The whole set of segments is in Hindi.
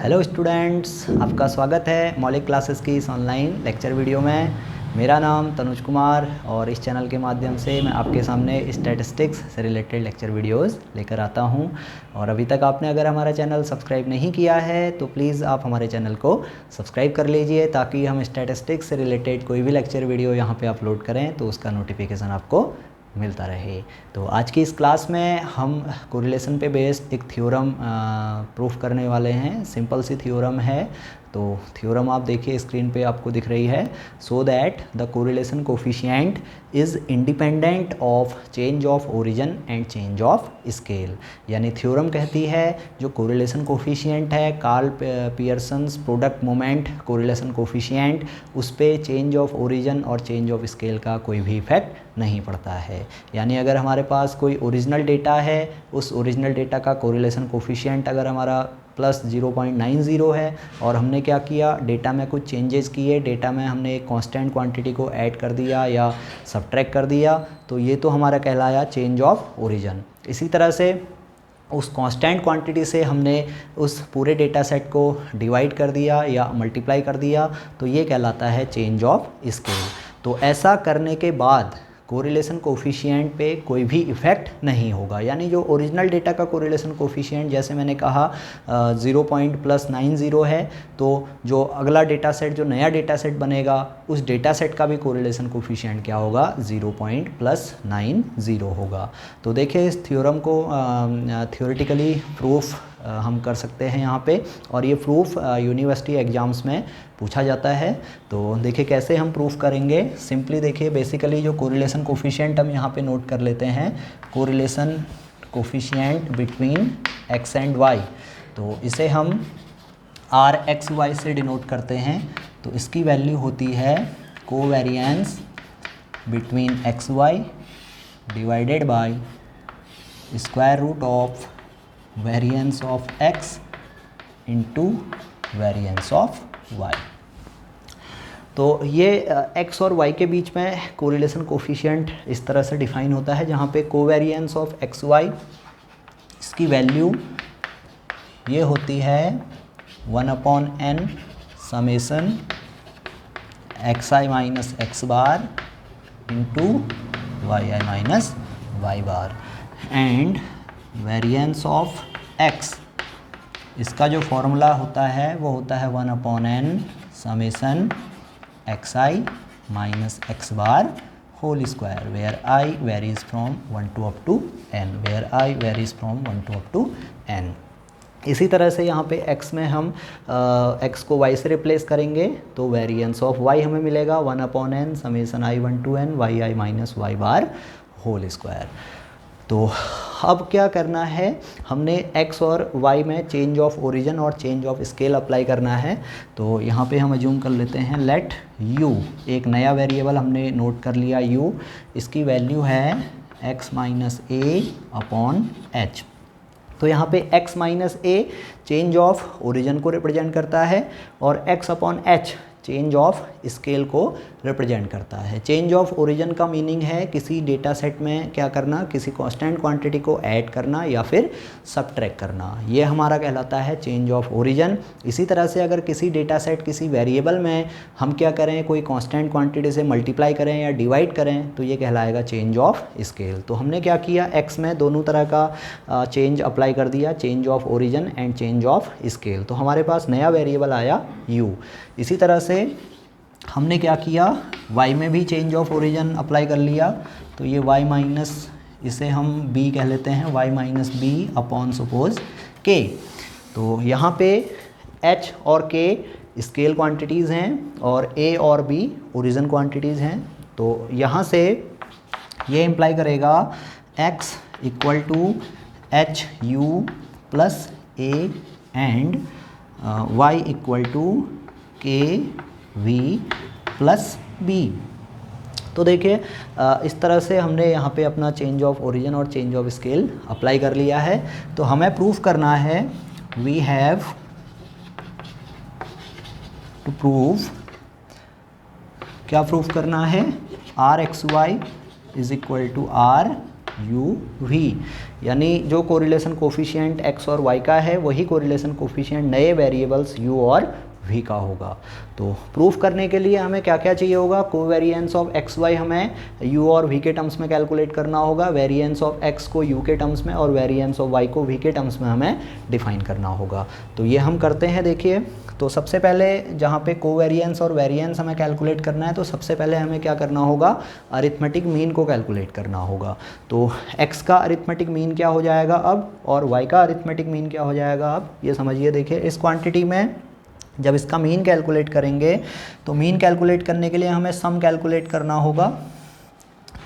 हेलो स्टूडेंट्स, आपका स्वागत है मौलिक क्लासेस की इस ऑनलाइन लेक्चर वीडियो में। मेरा नाम तनुज कुमार और इस चैनल के माध्यम से मैं आपके सामने स्टैटिस्टिक्स से रिलेटेड लेक्चर वीडियोस लेकर आता हूं। और अभी तक आपने अगर हमारा चैनल सब्सक्राइब नहीं किया है तो प्लीज़ आप हमारे चैनल को सब्सक्राइब कर लीजिए, ताकि हम स्टैटिस्टिक्स से रिलेटेड कोई भी लेक्चर वीडियो यहाँ पर अपलोड करें तो उसका नोटिफिकेशन आपको मिलता रहे। तो आज की इस क्लास में हम कोरिलेशन पे बेस्ड एक थ्योरम प्रूफ करने वाले हैं। सिंपल सी थ्योरम है। तो थ्योरम आप देखिए स्क्रीन पे आपको दिख रही है। So that the correlation coefficient is independent of change of origin and change of scale. यानी थ्योरम कहती है जो कोरिलेशन कोफिशिएंट है, Karl Pearson's product moment correlation coefficient, उस पर चेंज ऑफ ओरिजिन और चेंज ऑफ स्केल का कोई भी इफेक्ट नहीं पड़ता है। यानी अगर हमारे पास कोई ओरिजिनल डेटा है, उस ओरिजिनल डेटा का कोरिलेशन कोफिशिएंट अगर हमारा प्लस 0.90 है और हमने क्या किया, डेटा में कुछ चेंजेस किए, डेटा में हमने एक कांस्टेंट क्वांटिटी को ऐड कर दिया या सब्ट्रैक्ट कर दिया, तो ये तो हमारा कहलाया चेंज ऑफ ओरिजिन। इसी तरह से उस कांस्टेंट क्वांटिटी से हमने उस पूरे डेटा सेट को डिवाइड कर दिया या मल्टीप्लाई कर दिया, तो ये कहलाता है चेंज ऑफ स्केल। तो ऐसा करने के बाद कोरिलेशन कोफिशिएंट पे कोई भी इफ़ेक्ट नहीं होगा। यानी जो ओरिजिनल डेटा का कोरिलेशन कोफिशिएंट जैसे मैंने कहा 0.90 है, तो जो अगला डेटा सेट, जो नया डेटा सेट बनेगा, उस डेटा सेट का भी कोरिलेशन कोफिशिएंट क्या होगा, 0.90 होगा। तो देखिए इस थ्योरम को थ्योरेटिकली प्रूफ हम कर सकते हैं यहाँ पे, और ये प्रूफ यूनिवर्सिटी एग्ज़ाम्स में पूछा जाता है। तो देखिए कैसे हम प्रूफ करेंगे। सिंपली देखिए, बेसिकली जो कोरिलेशन कोफिशिएंट हम यहाँ पे नोट कर लेते हैं, correlation coefficient between x and y, तो इसे हम RxY से डिनोट करते हैं। तो इसकी वैल्यू होती है covariance between xy divided by square root of variance of x into variance of y। तो ये x और y के बीच में कोरिलेशन कोफिशिएंट इस तरह से डिफाइन होता है, जहाँ पे कोवेरिएंस ऑफ एक्स वाई, इसकी वैल्यू ये होती है 1/n summation xi minus x bar into yi minus Y bar. And variance of x, इसका जो फॉर्मूला होता है वो होता है 1/n summation xi minus x bar whole square, where i varies from 1 to up to n, where i varies from 1 to up to n। इसी तरह से यहाँ पे x में हम x को y से रिप्लेस करेंगे, तो वेरिएंस ऑफ y हमें मिलेगा 1/n summation i1 to n yi minus Y bar whole square. तो अब क्या करना है, हमने x और y में चेंज ऑफ ओरिजिन और चेंज ऑफ स्केल अप्लाई करना है। तो यहाँ पे हम अज्यूम कर लेते हैं लेट u, एक नया वेरिएबल हमने नोट कर लिया u, इसकी वैल्यू है x माइनस ए अपॉन एच। तो यहाँ पे x minus A change of origin को रिप्रेजेंट करता है और x upon H change of scale को रिप्रेजेंट करता है। चेंज ऑफ ओरिजिन का मीनिंग है किसी डेटा सेट में क्या करना, किसी कांस्टेंट क्वांटिटी को ऐड करना या फिर सब्ट्रैक्ट करना, ये हमारा कहलाता है चेंज ऑफ ओरिजिन। इसी तरह से अगर किसी डेटा सेट, किसी वेरिएबल में हम क्या करें, कोई कांस्टेंट क्वांटिटी से मल्टीप्लाई करें या डिवाइड करें, तो ये कहलाएगा चेंज ऑफ स्केल। तो हमने क्या किया, x में दोनों तरह का चेंज अप्लाई कर दिया, change of origin and change of scale. तो हमारे पास नया वेरिएबल आया u। इसी तरह से हमने क्या किया, y में भी चेंज ऑफ ओरिजिन अप्लाई कर लिया, तो ये y माइनस, इसे हम b कह लेते हैं, y minus b upon suppose k। तो यहाँ पे h और k स्केल क्वांटिटीज़ हैं और a और b ओरिजिन क्वांटिटीज़ हैं। तो यहाँ से ये इम्प्लाई करेगा x equal to h u plus a and y equal to k v plus b. तो देखिए इस तरह से हमने यहाँ पे अपना चेंज ऑफ ओरिजिन और चेंज ऑफ स्केल अप्लाई कर लिया है। तो हमें प्रूफ करना है, वी हैव टू प्रूव, क्या प्रूफ करना है, r x Y is equal to r u v, यानी जो कोरिलेशन कोफिशिएंट एक्स और वाई का है वही कोरिलेशन कोफिशिएंट नए वेरिएबल्स यू और वी का होगा। तो प्रूफ करने के लिए हमें क्या क्या चाहिए होगा, कोवेरिएंस ऑफ एक्स वाई हमें यू और वी के टर्म्स में कैलकुलेट करना होगा, वेरिएंस ऑफ एक्स को यू के टर्म्स में और वेरिएंस ऑफ वाई को वी के टर्म्स में हमें डिफाइन करना होगा। तो ये हम करते हैं। देखिए, तो सबसे पहले जहाँ पे कोवेरिएंस और वेरिएंस हमें कैलकुलेट करना है, तो सबसे पहले हमें क्या करना होगा, अरिथमेटिक मीन को कैलकुलेट करना होगा। तो x का अरिथमेटिक मीन क्या हो जाएगा अब, और y का अरिथमेटिक मीन क्या हो जाएगा अब, ये समझिए। देखिए, इस क्वांटिटी में जब इसका मीन कैलकुलेट करेंगे तो मीन कैलकुलेट करने के लिए हमें सम कैलकुलेट करना होगा।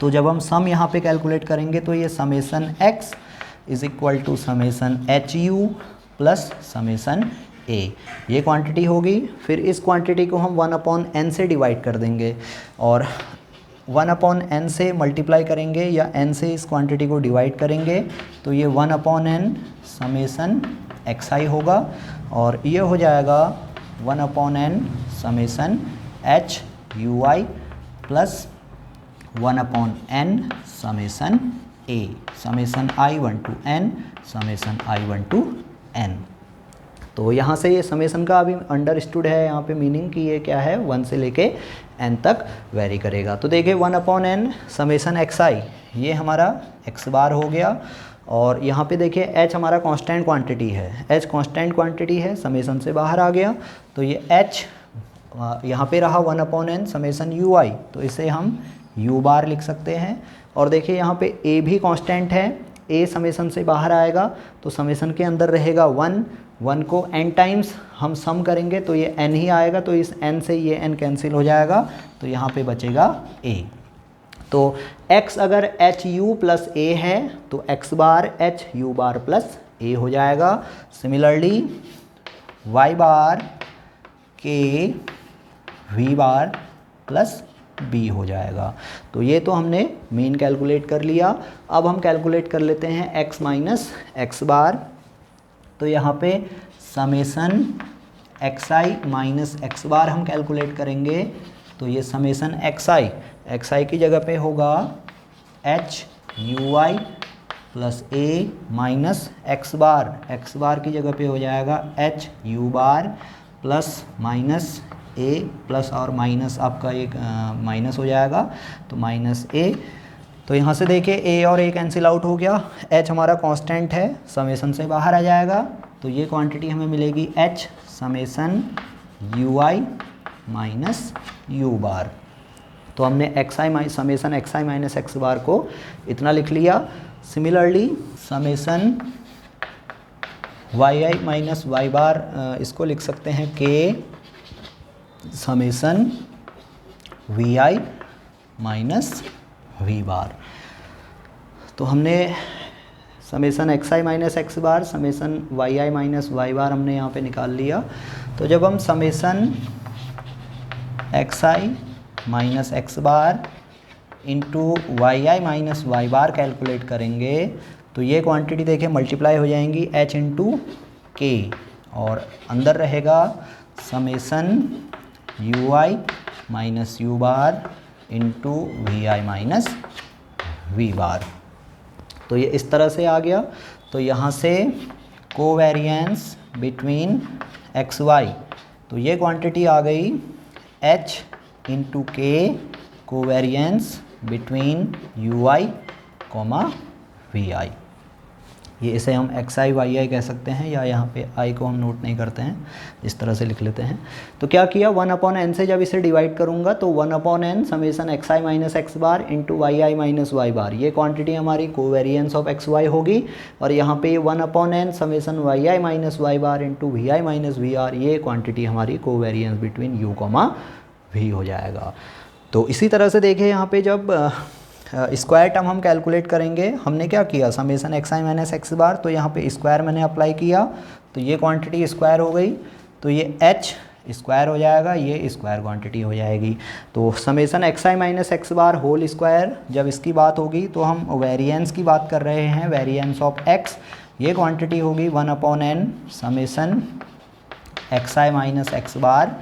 तो जब हम सम यहाँ पे कैलकुलेट करेंगे तो ये summation x is equal to summation h u plus summation a, ये क्वांटिटी होगी। फिर इस क्वांटिटी को हम 1/n से डिवाइड कर देंगे और 1/n से मल्टीप्लाई करेंगे या n से इस क्वांटिटी को डिवाइड करेंगे, तो ये 1/n समेसन xi होगा और ये हो जाएगा 1/n summation h U I plus 1/n summation a, summation i1 to n summation i1 to n। तो यहाँ से ये समेसन का अभी अंडरस्टूड है यहाँ पे मीनिंग कि ये क्या है, 1 से लेके n तक वेरी करेगा। तो देखिए 1/n समेसन xi ये हमारा x बार हो गया और यहाँ पे देखिए h हमारा कांस्टेंट क्वांटिटी है, h कांस्टेंट क्वांटिटी है, समेसन से बाहर आ गया तो ये h यहाँ पे रहा 1/n समेसन यू आई, तो इसे हम u बार लिख सकते हैं। और देखिए यहाँ पे a भी कांस्टेंट है, a समेसन से बाहर आएगा तो समेसन के अंदर रहेगा 1 को n टाइम्स हम सम करेंगे तो ये n ही आएगा, तो इस n से ये n कैंसिल हो जाएगा तो यहाँ पे बचेगा a। तो x अगर एच यू प्लस a है तो x bar H U bar plus a हो जाएगा। सिमिलरली y बार के v बार प्लस b हो जाएगा। तो ये तो हमने मीन कैलकुलेट कर लिया। अब हम कैलकुलेट कर लेते हैं x माइनस एक्स बार। तो यहाँ पे समेसन xi माइनस एक्स बार हम कैलकुलेट करेंगे, तो ये समेसन xi की जगह पे होगा H U I plus a minus x bar की जगह पे हो जाएगा H U bar plus minus a plus और माइनस आपका एक माइनस हो जाएगा तो माइनस a। तो यहाँ से देखिए a और a कैंसिल आउट हो गया, h हमारा कांस्टेंट है, समेसन से बाहर आ जाएगा तो ये क्वांटिटी हमें मिलेगी h summation U I minus U bar. तो हमने xi summation xi minus x bar को इतना लिख लिया। Similarly summation yi minus Y bar इसको लिख सकते हैं k summation vi minus v bar. तो हमने summation xi minus x bar summation yi minus Y bar हमने यहाँ पे निकाल लिया। तो जब हम summation xi minus x bar into yi minus Y bar calculate करेंगे तो ये क्वांटिटी देखिए मल्टीप्लाई हो जाएंगी h इंटू के और अंदर रहेगा summation U I minus U bar into V I minus we bar. तो ये इस तरह से आ गया। तो यहाँ से कोवेरिएंस बिटवीन एक्स वाई, तो ये क्वांटिटी आ गई h into K covariance between U I comma V I. ये इसे हम xi yi कह सकते हैं या यहाँ पे i को हम नोट नहीं करते हैं, इस तरह से लिख लेते हैं। तो क्या किया 1/n से जब इसे डिवाइड करूँगा तो 1/n summation xi minus x bar into yi minus Y bar, ये क्वांटिटी हमारी कोवेरिएंस ऑफ एक्स वाई होगी। और यहाँ पे 1/n summation yi minus Y bar into vi minus v r, ये क्वांटिटी हमारी covariance between u comma v हो जाएगा। तो इसी तरह से देखिए यहाँ पे जब स्क्वायर टर्म हम कैलकुलेट करेंगे, हमने क्या किया समेसन xi माइनस एक्स बार, तो यहाँ पे स्क्वायर मैंने अप्लाई किया तो ये क्वांटिटी स्क्वायर हो गई, तो ये h स्क्वायर हो जाएगा, ये स्क्वायर क्वांटिटी हो जाएगी। तो summation xi minus x bar whole square जब इसकी बात होगी तो हम वेरिएंस की बात कर रहे हैं, वेरिएंस ऑफ x, ये क्वांटिटी होगी 1/n summation xi minus x bar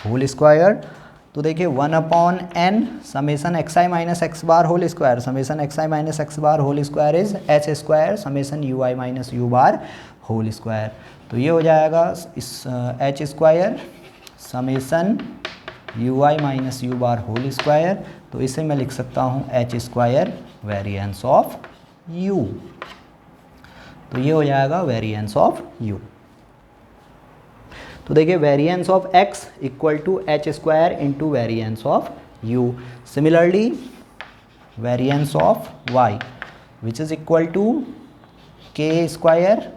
whole square तो देखिए 1/n summation xi minus x bar whole square, summation xi minus x bar whole square is h square summation ui minus u bar whole square. तो ये हो जाएगा इस h square summation ui minus u bar whole square. तो इसे मैं लिख सकता हूँ h square variance of u। तो ये हो जाएगा वेरिएंस ऑफ u। तो देखिए variance of x equal to h square into variance of u। Similarly variance of y which is equal to k square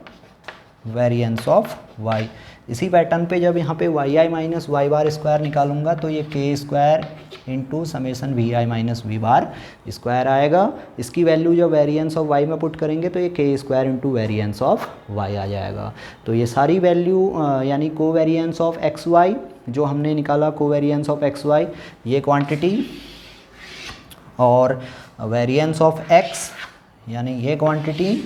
variance of y। इसी पैटर्न पे जब यहाँ पे yi minus Y bar square निकालूंगा तो ये k square into summation vi minus we bar square आएगा। इसकी वैल्यू जब वेरिएंस ऑफ y में पुट करेंगे तो ये k square into variance of y आ जाएगा। तो ये सारी वैल्यू यानी कोवेरिएंस ऑफ एक्स वाई जो हमने निकाला, कोवेरिएंस ऑफ एक्स वाई ये क्वांटिटी, और वेरिएंस ऑफ x यानी ये क्वांटिटी,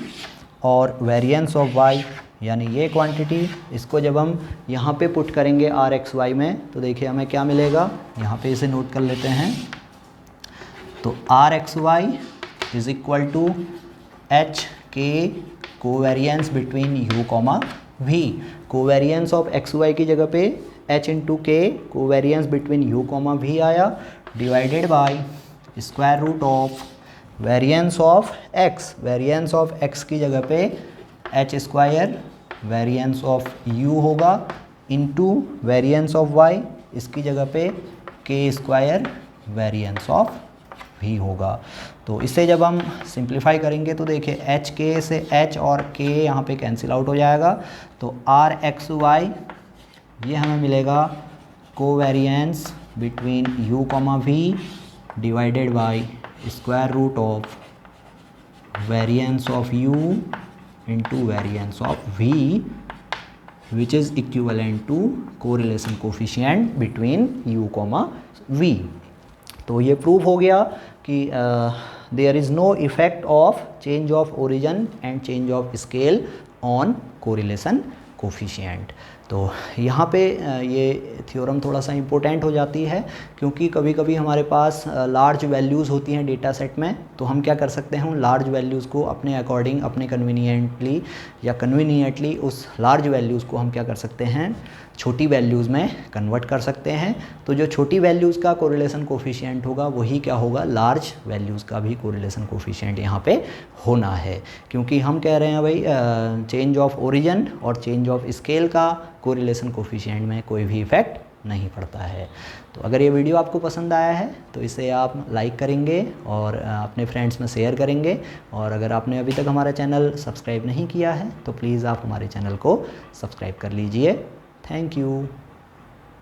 और वेरिएंस ऑफ y यानी ये क्वांटिटी, इसको जब हम यहाँ पे पुट करेंगे आर एक्स वाई में तो देखिए हमें क्या मिलेगा। यहाँ पे इसे नोट कर लेते हैं। तो R x Y is equal to H K covariance between U comma V. Covariance of x Y की जगह पे H into K covariance between U comma V आया, divided by square root of variance of X. Variance of X की जगह पे H square variance of u होगा इंटू वेरिएंस ऑफ y, इसकी जगह पे k square variance of v होगा। तो इसे जब हम सिंप्लीफाई करेंगे तो देखिए एच के से h और k यहाँ पे कैंसिल आउट हो जाएगा। तो आर एक्स वाई ये हमें मिलेगा covariance between u comma v divided by square root of variance of u into variance of v which is equivalent to correlation coefficient between u comma v। तो ये प्रूव हो गया कि there is no effect of change of origin and change of scale on correlation coefficient। तो यहाँ पे ये थ्योरम थोड़ा सा इम्पोर्टेंट हो जाती है क्योंकि कभी कभी हमारे पास लार्ज वैल्यूज़ होती हैं डेटा सेट में। तो हम क्या कर सकते हैं, उन लार्ज वैल्यूज़ को अपने अकॉर्डिंग अपने कन्वीनियंटली उस लार्ज वैल्यूज़ को हम क्या कर सकते हैं, छोटी वैल्यूज़ में कन्वर्ट कर सकते हैं। तो जो छोटी वैल्यूज़ का कोरिलेशन कोफिशिएंट होगा वही क्या होगा, लार्ज वैल्यूज़ का भी कोरिलेशन कोफिशिएंट यहाँ पे होना है। क्योंकि हम कह रहे हैं भाई चेंज ऑफ ओरिजिन और चेंज ऑफ स्केल का कोरिलेशन कोफिशिएंट में कोई भी इफेक्ट नहीं पड़ता है। तो अगर ये वीडियो आपको पसंद आया है तो इसे आप लाइक करेंगे और अपने फ्रेंड्स में शेयर करेंगे। और अगर आपने अभी तक हमारा चैनल सब्सक्राइब नहीं किया है तो प्लीज़ आप हमारे चैनल को सब्सक्राइब कर लीजिए। Thank you.